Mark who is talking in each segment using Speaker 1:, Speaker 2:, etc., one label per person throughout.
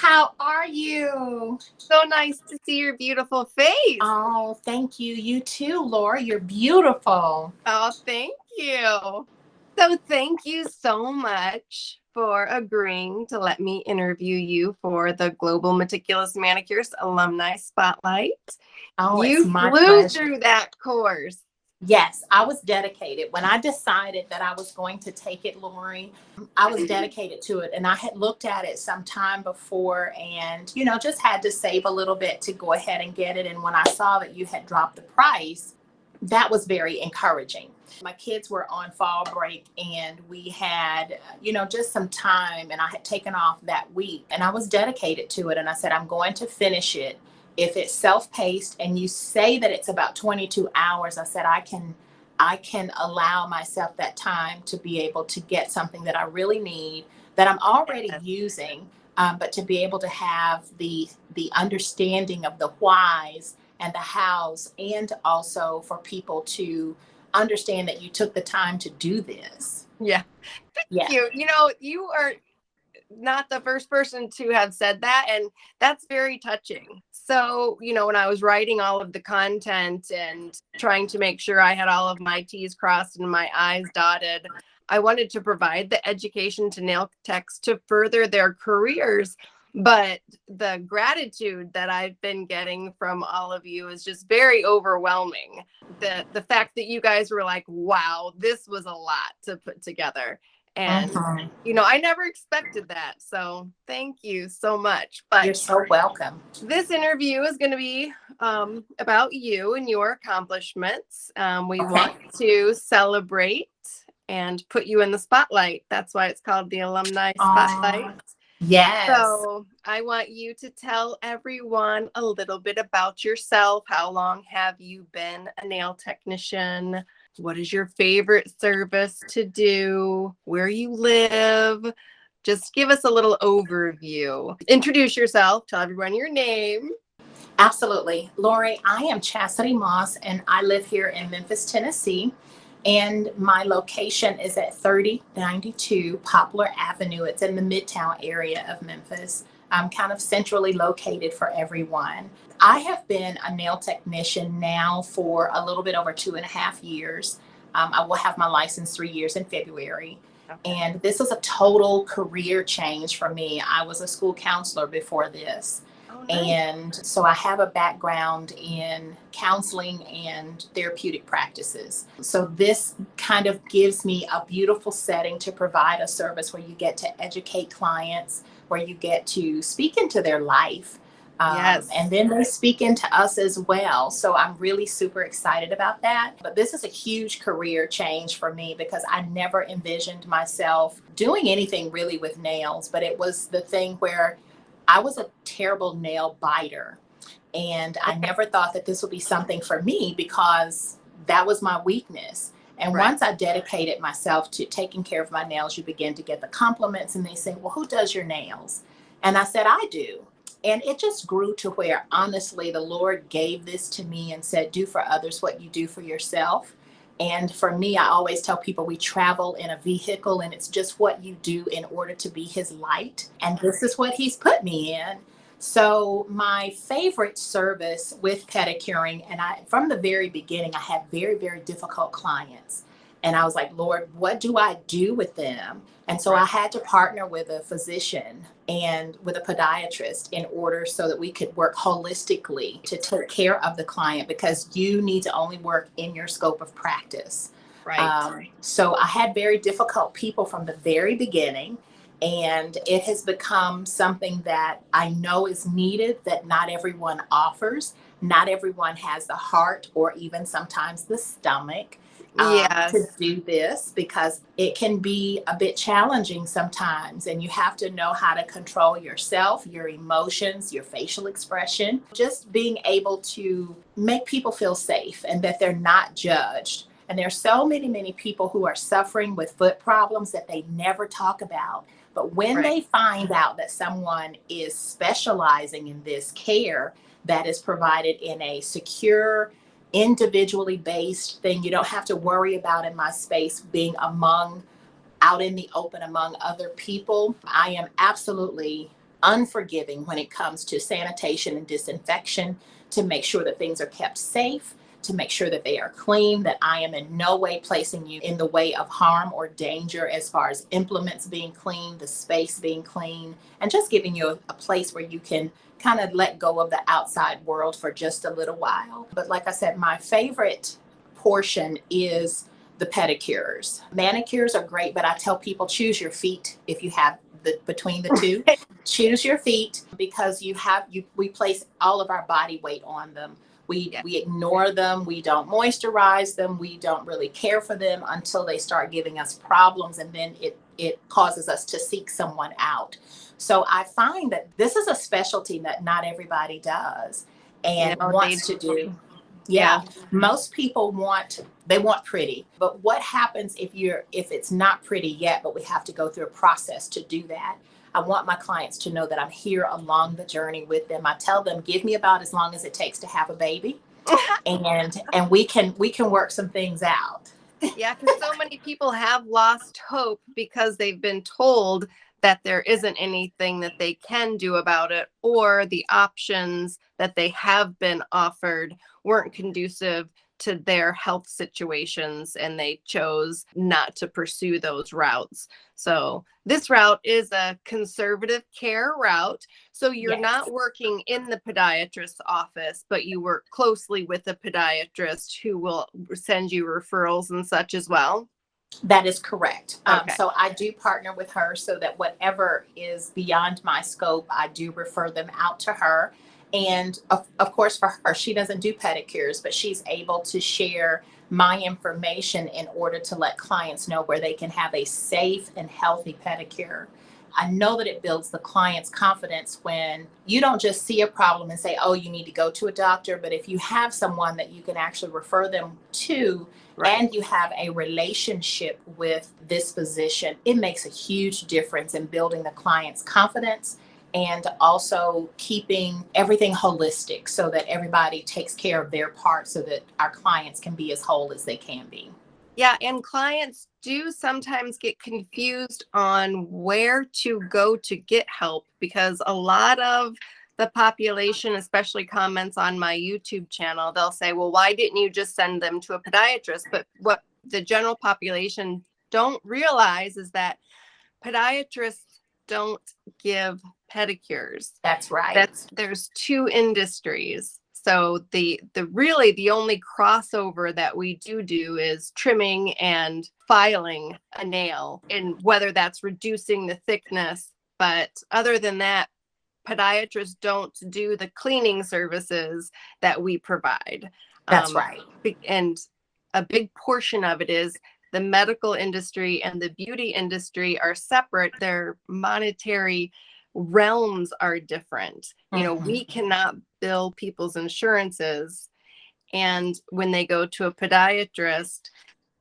Speaker 1: how are you?
Speaker 2: So nice to see your beautiful face.
Speaker 1: Oh, thank you. You too, Laura. You're beautiful.
Speaker 2: Oh, thank you. So thank you so much for agreeing to let me interview you for the Global Meticulous Manicurist Alumni Spotlight.
Speaker 1: Oh, it's
Speaker 2: You
Speaker 1: my
Speaker 2: flew
Speaker 1: pleasure.
Speaker 2: through that course.
Speaker 1: Yes, I was dedicated. When I decided that I was going to take it, Lori, I was dedicated to it. And I had looked at it some time before and, just had to save a little bit to go ahead and get it. And when I saw that you had dropped the price, that was very encouraging. My kids were on fall break and we had, just some time, and I had taken off that week and I was dedicated to it. And I said, I'm going to finish it. If it's self-paced and you say that it's about 22 hours, I said, I can allow myself that time to be able to get something that I really need, that I'm already using, but to be able to have the understanding of the whys and the hows, and also for people to understand that you took the time to do this.
Speaker 2: Yeah.
Speaker 1: Yeah.
Speaker 2: You are not the first person to have said that, and that's very touching. So, when I was writing all of the content and trying to make sure I had all of my T's crossed and my I's dotted, I wanted to provide the education to nail techs to further their careers. But the gratitude that I've been getting from all of you is just very overwhelming. The fact that you guys were like, wow, this was a lot to put together. And, I never expected that. So thank you so much. But
Speaker 1: you're so welcome.
Speaker 2: This interview is going to be about you and your accomplishments. We want to celebrate and put you in the spotlight. That's why it's called the Alumni Spotlight.
Speaker 1: Yes.
Speaker 2: So I want you to tell everyone a little bit about yourself. How long have you been a nail technician? What is your favorite service to do? Where you live? Just give us a little overview. Introduce yourself. Tell everyone your name.
Speaker 1: Absolutely. Lori, I am Chasity Moss, and I live here in Memphis, Tennessee. And my location is at 3092 Poplar Avenue. It's in the Midtown area of Memphis. I'm kind of centrally located for everyone. I have been a nail technician now for a little bit over 2.5 years. I will have my license 3 years in February. Okay. And this was a total career change for me. I was a school counselor before this. Oh, nice. And so I have a background in counseling and therapeutic practices. So this kind of gives me a beautiful setting to provide a service where you get to educate clients, where you get to speak into their life. Yes. And then they speak into us as well. So I'm really super excited about that. But this is a huge career change for me because I never envisioned myself doing anything really with nails. But it was the thing where I was a terrible nail biter. And I never thought that this would be something for me because that was my weakness. And once I dedicated myself to taking care of my nails, you begin to get the compliments and they say, well, who does your nails? And I said, I do. And it just grew to where, honestly, the Lord gave this to me and said, do for others what you do for yourself. And for me, I always tell people we travel in a vehicle and it's just what you do in order to be his light. And this is what he's put me in. So my favorite service with pedicuring, and from the very beginning, I had very, very difficult clients. And I was like, Lord, what do I do with them? And so I had to partner with a physician and with a podiatrist in order so that we could work holistically to take care of the client, because you need to only work in your scope of practice. Right. So I had very difficult people from the very beginning. And it has become something that I know is needed, that not everyone offers. Not everyone has the heart or even sometimes the stomach to do this, because it can be a bit challenging sometimes. And you have to know how to control yourself, your emotions, your facial expression, just being able to make people feel safe and that they're not judged. And there's so many people who are suffering with foot problems that they never talk about. But when they find out that someone is specializing in this care that is provided in a secure, individually based thing, you don't have to worry about in my space being out in the open among other people. I am absolutely unforgiving when it comes to sanitation and disinfection, to make sure that things are kept safe, to make sure that they are clean, that I am in no way placing you in the way of harm or danger as far as implements being clean, the space being clean, and just giving you a place where you can kind of let go of the outside world for just a little while. But like I said, my favorite portion is the pedicures. Manicures are great, but I tell people choose your feet if you have between the two. Choose your feet, because we place all of our body weight on them. We ignore them. We don't moisturize them. We don't really care for them until they start giving us problems. And then it causes us to seek someone out. So I find that this is a specialty that not everybody does and wants to do. Yeah. Most people want pretty, but what happens if it's not pretty yet, but we have to go through a process to do that? I want my clients to know that I'm here along the journey with them. I tell them, give me about as long as it takes to have a baby, and we can work some things out.
Speaker 2: Yeah, because so many people have lost hope because they've been told that there isn't anything that they can do about it, or the options that they have been offered weren't conducive to their health situations, and they chose not to pursue those routes. So this route is a conservative care route. So you're not working in the podiatrist's office, but you work closely with a podiatrist who will send you referrals and such as well.
Speaker 1: That is correct.
Speaker 2: Okay.
Speaker 1: So I do partner with her so that whatever is beyond my scope, I do refer them out to her. And of course, for her, she doesn't do pedicures, but she's able to share my information in order to let clients know where they can have a safe and healthy pedicure. I know that it builds the client's confidence when you don't just see a problem and say, oh, you need to go to a doctor. But if you have someone that you can actually refer them to, and you have a relationship with this physician, it makes a huge difference in building the client's confidence and also keeping everything holistic so that everybody takes care of their part so that our clients can be as whole as they can be.
Speaker 2: Yeah, and clients do sometimes get confused on where to go to get help, because a lot of the population, especially comments on my YouTube channel, they'll say, well, why didn't you just send them to a podiatrist? But what the general population don't realize is that podiatrists don't give pedicures.
Speaker 1: That's right.
Speaker 2: There's two industries. So the only crossover that we do is trimming and filing a nail, and whether that's reducing the thickness. But other than that, podiatrists don't do the cleaning services that we provide.
Speaker 1: That's right.
Speaker 2: And a big portion of it is the medical industry and the beauty industry are separate. Their monetary realms are different. You know, we cannot bill people's insurances. And when they go to a podiatrist,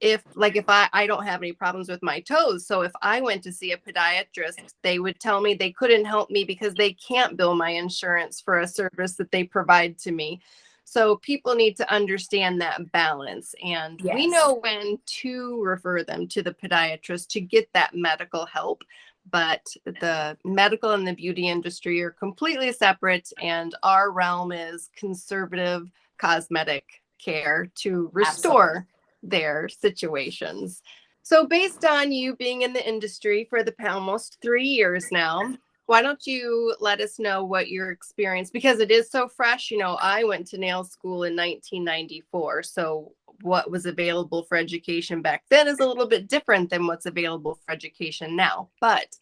Speaker 2: if I don't have any problems with my toes, so if I went to see a podiatrist, they would tell me they couldn't help me because they can't bill my insurance for a service that they provide to me. So people need to understand that balance. And we know when to refer them to the podiatrist to get that medical help. But the medical and the beauty industry are completely separate, and our realm is conservative cosmetic care to restore their situations. So based on you being in the industry for almost 3 years now, why don't you let us know what your experience, because it is so fresh. You know, I went to nail school in 1994. So what was available for education back then is a little bit different than what's available for education now. But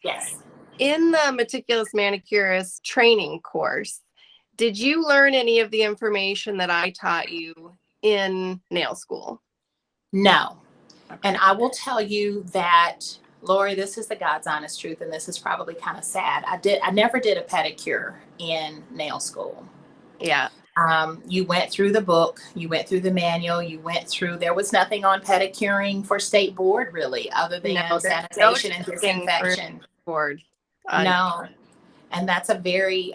Speaker 2: in the Meticulous Manicurist training course, did you learn any of the information that I taught you in nail school?
Speaker 1: No. And I will tell you that, Lori, this is the God's honest truth, and this is probably kind of sad. I never did a pedicure in nail school.
Speaker 2: Yeah.
Speaker 1: You went through the book, you went through the manual, there was nothing on pedicuring for state board really, other than sanitation and disinfection.
Speaker 2: Board.
Speaker 1: No. And that's a very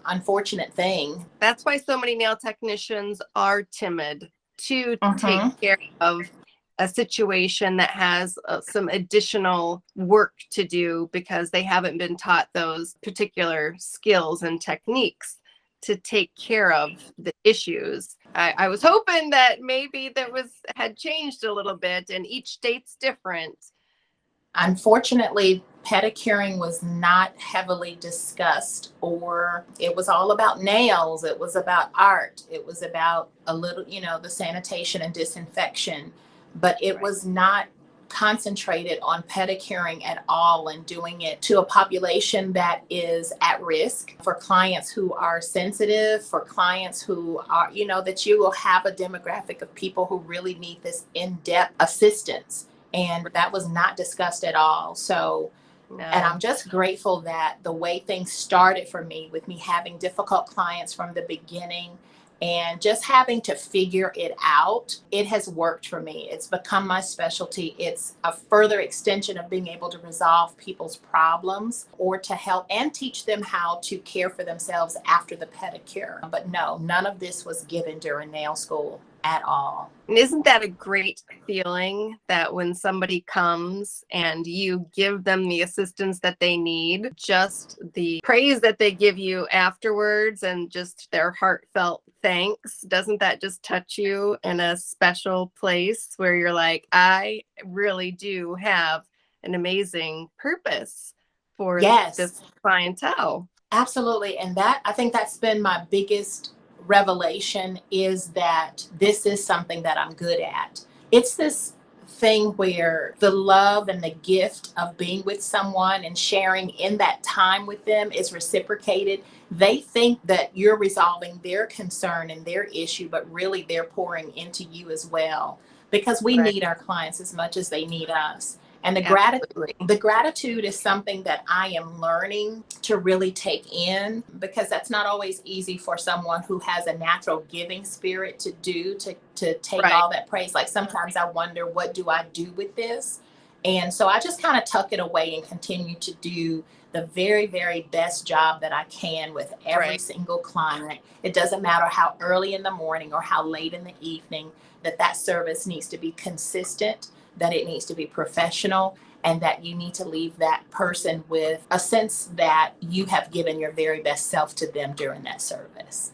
Speaker 1: unfortunate thing.
Speaker 2: That's why so many nail technicians are timid to take care of a situation that has some additional work to do because they haven't been taught those particular skills and techniques to take care of the issues. I was hoping that maybe had changed a little bit, and each state's different.
Speaker 1: Unfortunately, pedicuring was not heavily discussed, or it was all about nails. It was about art. It was about a little, the sanitation and disinfection, but it was not concentrated on pedicuring at all and doing it to a population that is at risk, for clients who are sensitive, for clients who are, that you will have a demographic of people who really need this in-depth assistance. And that was not discussed at all. So,
Speaker 2: No.
Speaker 1: And I'm just grateful that the way things started for me, with me having difficult clients from the beginning and just having to figure it out, it has worked for me. It's become my specialty. It's a further extension of being able to resolve people's problems or to help and teach them how to care for themselves after the pedicure. But no, none of this was given during nail school at all.
Speaker 2: And isn't that a great feeling that when somebody comes and you give them the assistance that they need, just the praise that they give you afterwards and just their heartfelt thanks, doesn't that just touch you in a special place where you're like, I really do have an amazing purpose for this clientele?
Speaker 1: Absolutely. And I think that's been my biggest revelation, is that this is something that I'm good at. It's this thing where the love and the gift of being with someone and sharing in that time with them is reciprocated. They think that you're resolving their concern and their issue, but really they're pouring into you as well, because we need our clients as much as they need us. And the gratitude is something that I am learning to really take in, because that's not always easy for someone who has a natural giving spirit to do, to take all that praise. Like sometimes I wonder, what do I do with this? And so I just kind of tuck it away and continue to do the very, very best job that I can with every single client. It doesn't matter how early in the morning or how late in the evening, that service needs to be consistent, that it needs to be professional, and that you need to leave that person with a sense that you have given your very best self to them during that service.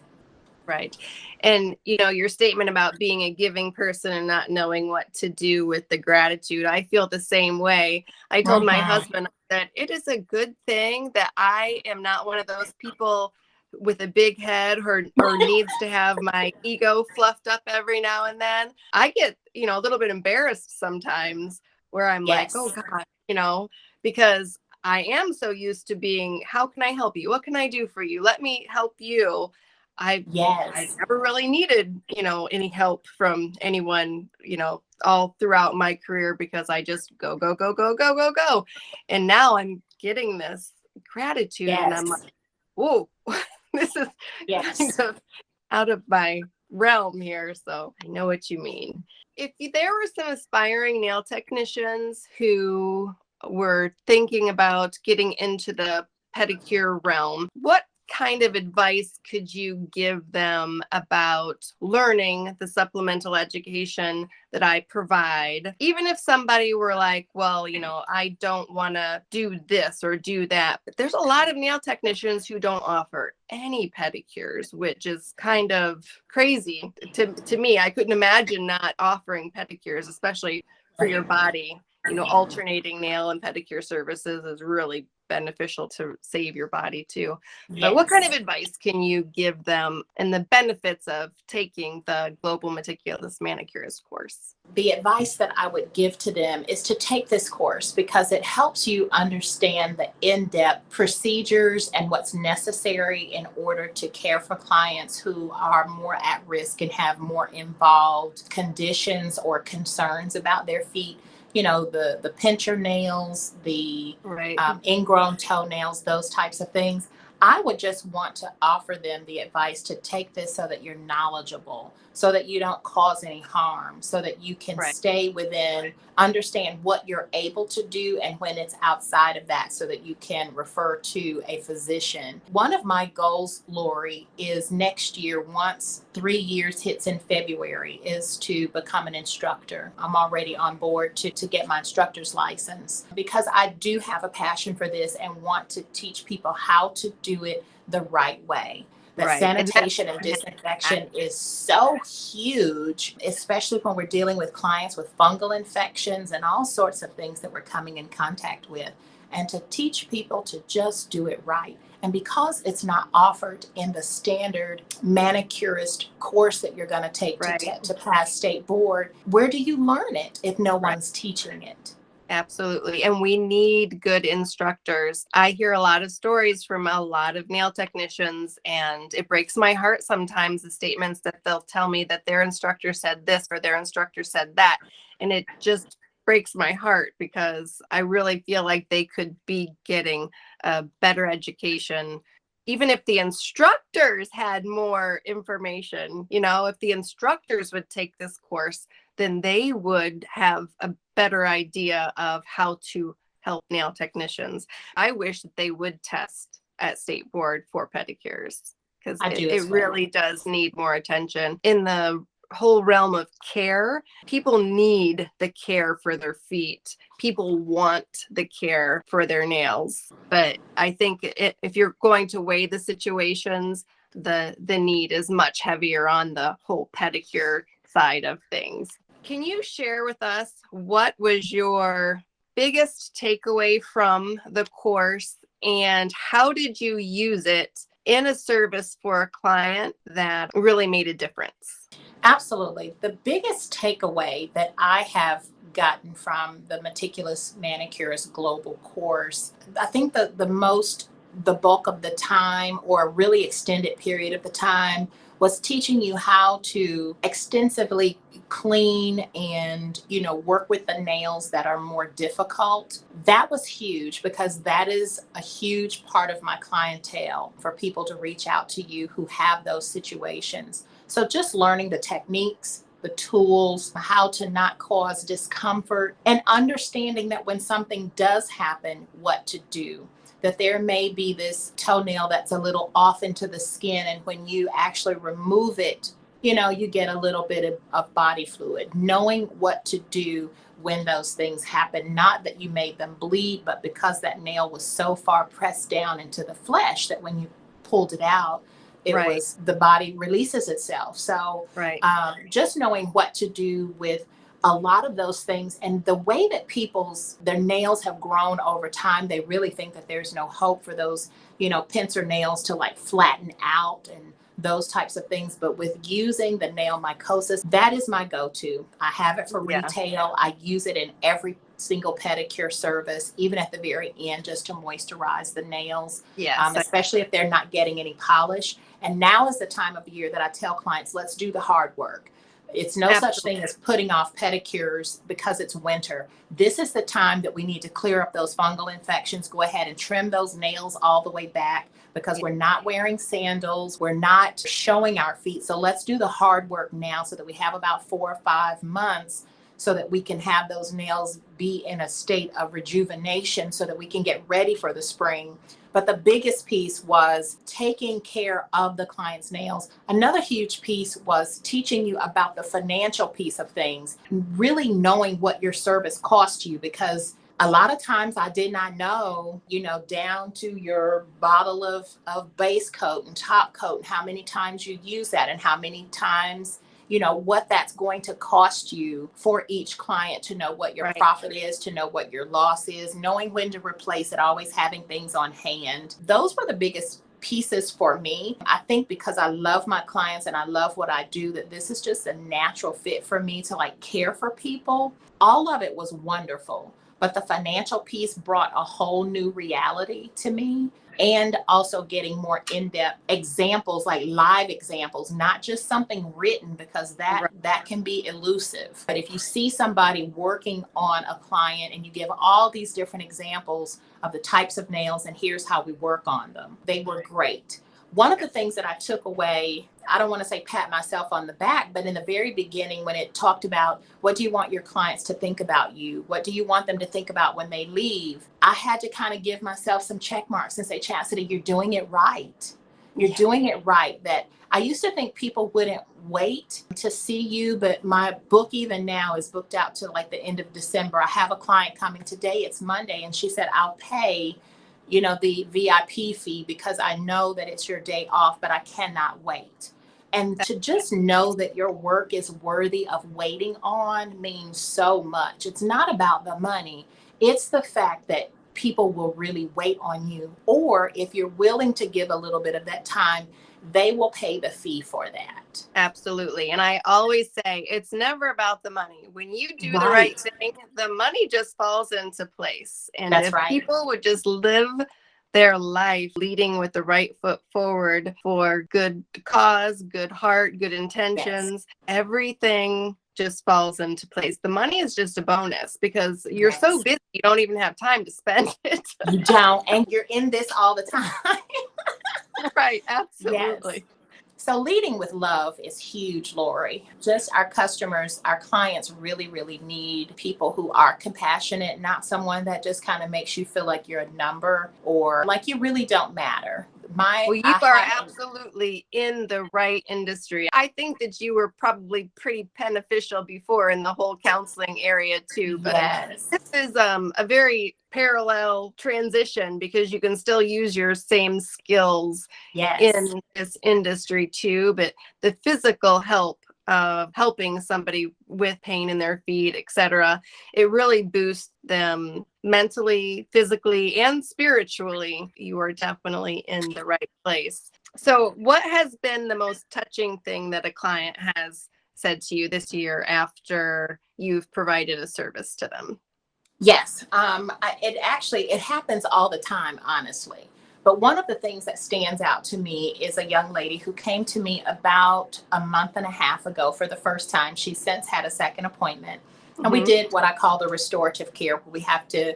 Speaker 2: Right. And, your statement about being a giving person and not knowing what to do with the gratitude, I feel the same way. I told my husband that it is a good thing that I am not one of those people with a big head or needs to have my ego fluffed up every now and then. I get, a little bit embarrassed sometimes where I'm like, oh God, because I am so used to being, how can I help you? What can I do for you? Let me help you. I never really needed, any help from anyone, all throughout my career, because I just go. And now I'm getting this gratitude and I'm like, whoa, this is kind of out of my realm here. So I know what you mean. If there were some aspiring nail technicians who were thinking about getting into the pedicure realm, what kind of advice could you give them about learning the supplemental education that I provide? Even if somebody were like, well, I don't want to do this or do that. But there's a lot of nail technicians who don't offer any pedicures, which is kind of crazy to me. I couldn't imagine not offering pedicures, especially for your body. Alternating nail and pedicure services is really beneficial to save your body too. But what kind of advice can you give them and the benefits of taking the Global Meticulous Manicurist course?
Speaker 1: The advice that I would give to them is to take this course, because it helps you understand the in-depth procedures and what's necessary in order to care for clients who are more at risk and have more involved conditions or concerns about their feet. The pincher nails, the ingrown toenails, those types of things. I would just want to offer them the advice to take this so that you're knowledgeable, so that you don't cause any harm, so that you can
Speaker 2: Right.
Speaker 1: stay within, understand what you're able to do and when it's outside of that, so that you can refer to a physician. One of my goals, Lori, is next year, once 3 years hits in February, is to become an instructor. I'm already on board to get my instructor's license because I do have a passion for this and want to teach people how to do it the right way. That
Speaker 2: Right. And that's
Speaker 1: sanitation and disinfection is so huge, especially when we're dealing with clients with fungal infections and all sorts of things that we're coming in contact with. And to teach people to just do it right. And because it's not offered in the standard manicurist course that you're going to take
Speaker 2: right.
Speaker 1: to pass state board, where do you learn it if no
Speaker 2: Right.
Speaker 1: one's teaching it?
Speaker 2: Absolutely. And we need good instructors. I hear a lot of stories from a lot of nail technicians, and it breaks my heart sometimes the statements that they'll tell me that their instructor said this or their instructor said that. And it just breaks my heart because I really feel like they could be getting a better education. Even if the instructors had more information, if the instructors would take this course, then they would have a better idea of how to help nail technicians. I wish that they would test at state board for pedicures because
Speaker 1: I do
Speaker 2: it
Speaker 1: as well.
Speaker 2: really does need more attention. In the whole realm of care, people need the care for their feet. People want the care for their nails. But I think if you're going to weigh the situations, the need is much heavier on the whole pedicure side of things. Can you share with us what was your biggest takeaway from the course and how did you use it in a service for a client that really made a difference?
Speaker 1: Absolutely. The biggest takeaway that I have gotten from the Meticulous Manicurist Global course, I think the bulk of the time, or a really extended period of the time, was teaching you how to extensively clean and work with the nails that are more difficult. That was huge because that is a huge part of my clientele, for people to reach out to you who have those situations. So just learning the techniques, the tools, how to not cause discomfort, and understanding that when something does happen, what to do. That there may be this toenail that's a little off into the skin, and when you actually remove it, you get a little bit of body fluid. Knowing what to do when those things happen, not that you made them bleed, but because that nail was so far pressed down into the flesh that when you pulled it out,
Speaker 2: Right,
Speaker 1: the body releases itself. So
Speaker 2: right,
Speaker 1: just knowing what to do with a lot of those things, and the way that their nails have grown over time, they really think that there's no hope for those, pincer nails to like flatten out and those types of things. But with using the nail mycosis, that is my go-to. I have it for
Speaker 2: yeah,
Speaker 1: retail. I use it in every single pedicure service, even at the very end, just to moisturize the nails,
Speaker 2: yes,
Speaker 1: especially if they're not getting any polish. And now is the time of year that I tell clients, let's do the hard work. It's no such
Speaker 2: absolutely,
Speaker 1: thing as putting off pedicures because it's winter. This is the time that we need to clear up those fungal infections. Go ahead and trim those nails all the way back, because
Speaker 2: yeah,
Speaker 1: we're not wearing sandals. We're not showing our feet. So let's do the hard work now so that we have about 4 or 5 months so that we can have those nails be in a state of rejuvenation so that we can get ready for the spring. But the biggest piece was taking care of the client's nails. Another huge piece was teaching you about the financial piece of things, really knowing what your service cost you, because a lot of times I did not know, down to your bottle of base coat and top coat, and how many times you use that and how many times, what that's going to cost you for each client, to know what your
Speaker 2: right.
Speaker 1: profit is, to know what your loss is, knowing when to replace it, always having things on hand. Those were the biggest pieces for me. I think because I love my clients and I love what I do, that this is just a natural fit for me to like care for people. All of it was wonderful, but the financial piece brought a whole new reality to me and also getting more in-depth examples, like live examples, not just something written, because that can be elusive. But if you see somebody working on a client and you give all these different examples of the types of nails and here's how we work on them, they were great. One of the things that I took away, I don't want to say pat myself on the back, but in the very beginning, when it talked about what do you want your clients to think about you? What do you want them to think about when they leave? I had to kind of give myself some check marks and say, Chasity, you're doing it right. You're doing it right. That I used to think people wouldn't wait to see you, but my book even now is booked out to like the end of December. I have a client coming today. It's Monday. And she said, I'll pay the VIP fee because I know that it's your day off, but I cannot wait. And to just know that your work is worthy of waiting on means so much. It's not about the money. It's the fact that people will really wait on you. Or if you're willing to give a little bit of that time, they will pay the fee for that.
Speaker 2: Absolutely. And I always say it's never about the money. When you do the
Speaker 1: Right.
Speaker 2: right thing, the money just falls into place. And
Speaker 1: That's
Speaker 2: if
Speaker 1: right.
Speaker 2: people would just live their life leading with the right foot forward for good cause, good heart, good intentions, everything just falls into place. The money is just a bonus because you're so busy, you don't even have time to spend it.
Speaker 1: You don't. And you're in this all the time.
Speaker 2: Right. Absolutely.
Speaker 1: Yes. So leading with love is huge, Lori. Just our customers, our clients really, really need people who are compassionate, not someone that just kind of makes you feel like you're a number or like you really don't matter.
Speaker 2: Well, you are absolutely in the right industry. I think that you were probably pretty beneficial before in the whole counseling area too. But this is a very parallel transition because you can still use your same skills in this industry too. But the physical help of helping somebody with pain in their feet, etc., it really boosts them mentally, physically, and spiritually. You are definitely in the right place. So what has been the most touching thing that a client has said to you this year after you've provided a service to them?
Speaker 1: Yes. It happens all the time, honestly. But one of the things that stands out to me is a young lady who came to me about a month and a half ago for the first time. She's since had a second appointment. And we did what I call the restorative care, where we have to,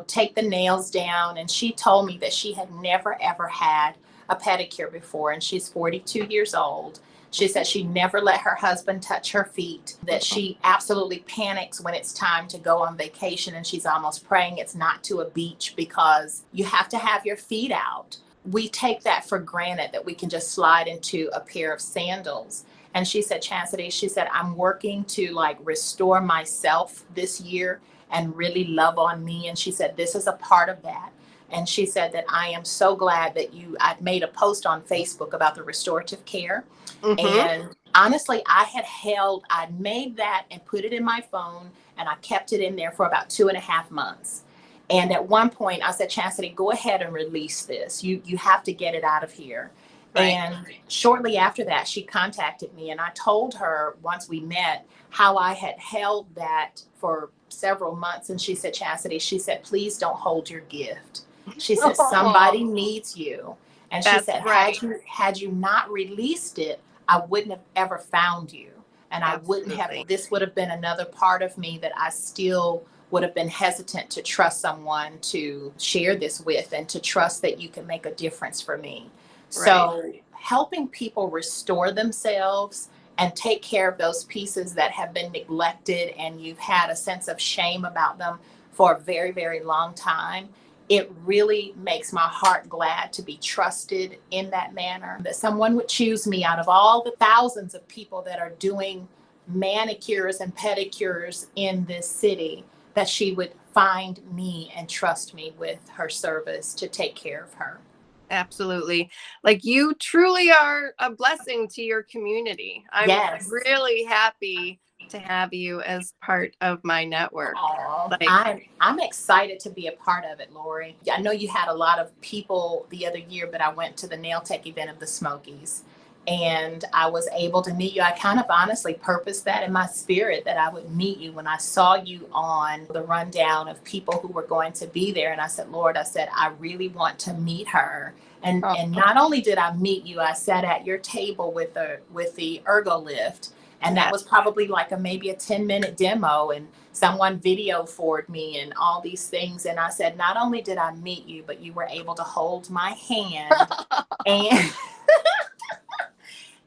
Speaker 1: take the nails down. And she told me that she had never, ever had a pedicure before. And she's 42 years old. She said she never let her husband touch her feet, that she absolutely panics when it's time to go on vacation. And she's almost praying it's not to a beach because you have to have your feet out. We take that for granted that we can just slide into a pair of sandals. And she said, Chasity, she said, I'm working to restore myself this year and really love on me. And she said, this is a part of that. And she said that I am so glad that I made a post on Facebook about the restorative care. And honestly, I made that and put it in my phone and I kept it in there for about 2.5 months. And at one point I said, Chasity, go ahead and release this. You have to get it out of here. Right. And shortly after that, she contacted me and I told her once we met how I had held that for several months. And she said, Chasity, she said, please don't hold your gift. She said, somebody needs you. And she said, had you not released it, I wouldn't have ever found you. And I wouldn't have, this would have been another part of me that I still would have been hesitant to trust someone to share this with and to trust that you can make a difference for me. So helping people restore themselves and take care of those pieces that have been neglected and you've had a sense of shame about them for a very, very long time. It really makes my heart glad to be trusted in that manner, that someone would choose me out of all the thousands of people that are doing manicures and pedicures in this city, that she would find me and trust me with her service to take care of her.
Speaker 2: Absolutely. You truly are a blessing to your community. I'm really happy to have you as part of my network.
Speaker 1: I'm excited to be a part of it, Lori. I know you had a lot of people the other year, but I went to the nail tech event of the Smokies. and I was able to meet you. I kind of honestly purposed that in my spirit, that I would meet you when I saw you on the rundown of people who were going to be there. And I said, Lord, I said, I really want to meet her. And not only did I meet you, I sat at your table with the ergo lift. And that was probably like maybe a 10-minute demo, and someone video forwarded me and all these things. And I said, not only did I meet you, but you were able to hold my hand and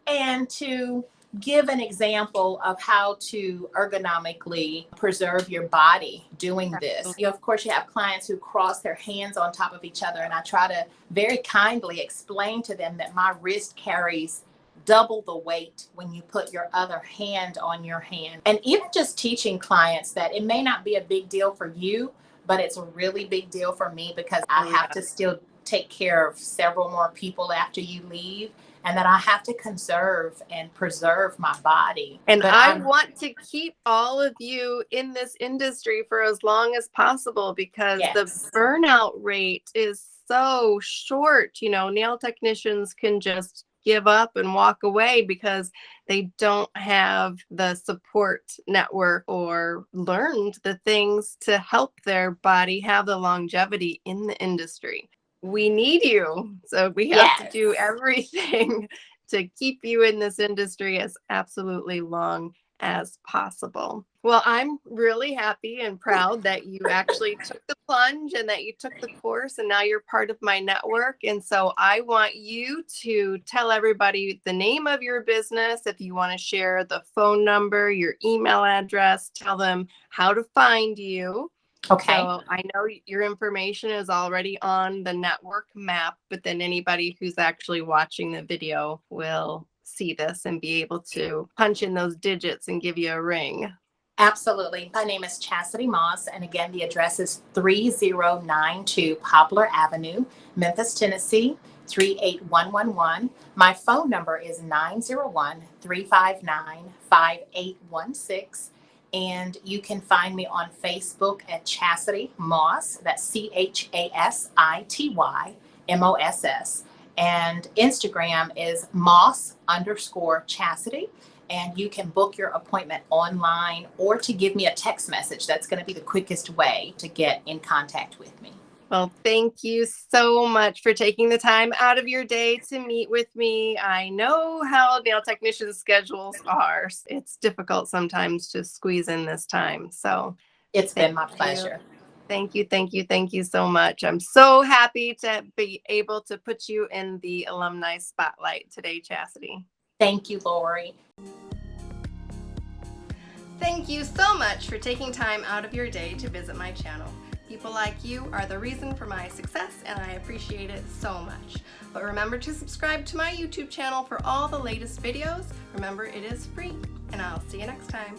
Speaker 1: and to give an example of how to ergonomically preserve your body doing this. Of course, you have clients who cross their hands on top of each other, and I try to very kindly explain to them that my wrist carries double the weight when you put your other hand on your hand. And even just teaching clients that it may not be a big deal for you, but it's a really big deal for me, because I have to still take care of several more people after you leave, and that I have to conserve and preserve my body.
Speaker 2: And I want to keep all of you in this industry for as long as possible, because the burnout rate is so short. You know, nail technicians can just give up and walk away because they don't have the support network or learned the things to help their body have the longevity in the industry. We need you. So we have to do everything to keep you in this industry as absolutely long as possible. Well, I'm really happy and proud that you actually took the plunge and that you took the course, and now you're part of my network. And so I want you to tell everybody the name of your business. If you want to share the phone number, your email address, tell them how to find you.
Speaker 1: Okay.
Speaker 2: So I know your information is already on the network map, but then anybody who's actually watching the video will see this and be able to punch in those digits and give you a ring.
Speaker 1: Absolutely. My name is Chasity Moss, and again, the address is 3092 Poplar Avenue, Memphis, Tennessee, 38111. My phone number is 901-359-5816. And you can find me on Facebook at Chasity Moss. That's CHASITY MOSS. And Instagram is Moss_Chasity. And you can book your appointment online or to give me a text message. That's going to be the quickest way to get in contact with me.
Speaker 2: Well, thank you so much for taking the time out of your day to meet with me. I know how nail technicians' schedules are. It's difficult sometimes to squeeze in this time. So
Speaker 1: it's been my pleasure.
Speaker 2: Thank you. Thank you. Thank you so much. I'm so happy to be able to put you in the alumni spotlight today, Chasity.
Speaker 1: Thank you, Lori.
Speaker 2: Thank you so much for taking time out of your day to visit my channel. People like you are the reason for my success, and I appreciate it so much. But remember to subscribe to my YouTube channel for all the latest videos. Remember, it is free, and I'll see you next time.